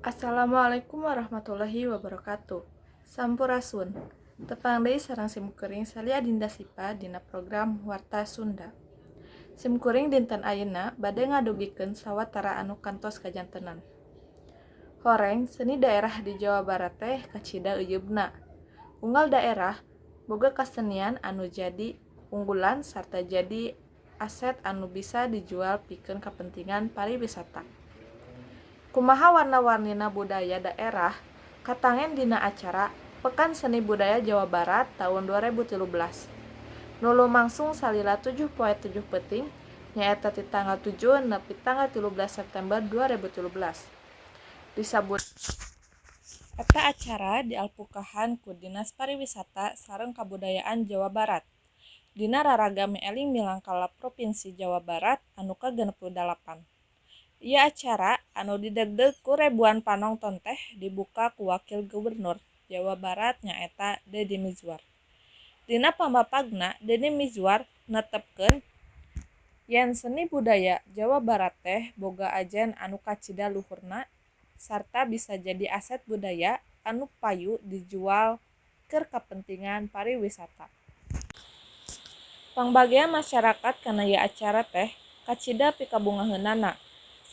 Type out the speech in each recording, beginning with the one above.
Assalamualaikum warahmatullahi wabarakatuh. Sampurasun. Tepang deui sareng simkuring salia dinda sipa dina program Warta Sunda. Simkuring dinten ayeuna bade ngadugikeun sawatara anu kantos kajantenan. Horeng seni daerah di Jawa Barat teh kacida euyeubna. Unggal daerah boga kasenian anu jadi unggulan sarta jadi aset anu bisa dijual pikeun kapentingan pariwisata. Kumaha warna-warnina budaya daerah katangen dina acara Pekan Seni Budaya Jawa Barat tahun 2013. Nu lumangsung salila 7 poe 7 peuting nyaeta ti tanggal 7 nepi tanggal 13 September 2017. Disabut eta acara dialpukahan ku Dinas Pariwisata sareng Kabudayaan Jawa Barat. Dina raragam eling milangkala Provinsi Jawa Barat anu ke-68. Ieu acara anu didegdeg ku ribuan panongton teh dibuka ku Wakil Gubernur Jawa Barat nyaeta Deddy Mizwar. Dina pamapagna Deddy Mizwar netepkeun yen seni budaya Jawa Barat teh boga ajen anu kacida luhurna sarta bisa jadi aset budaya anu payu dijual keur kapentingan pariwisata. Pangbagea masyarakat kana ieu acara teh kacida pikabungaheunana.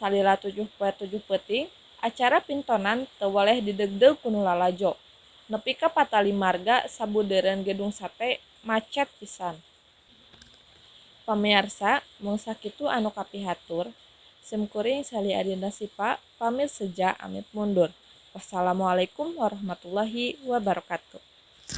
Salila 7 poe 7 peuting, acara pintonan teu waleh didegdeg ku nu lalajo. Nepi ka Patali Marga sabudeureun Gedung Sate macet pisan. Pamirsa, mung sakitu anu kapihatur, simkuring salia dinda sipa pamir seja amit mundur. Wassalamualaikum warahmatullahi wabarakatuh.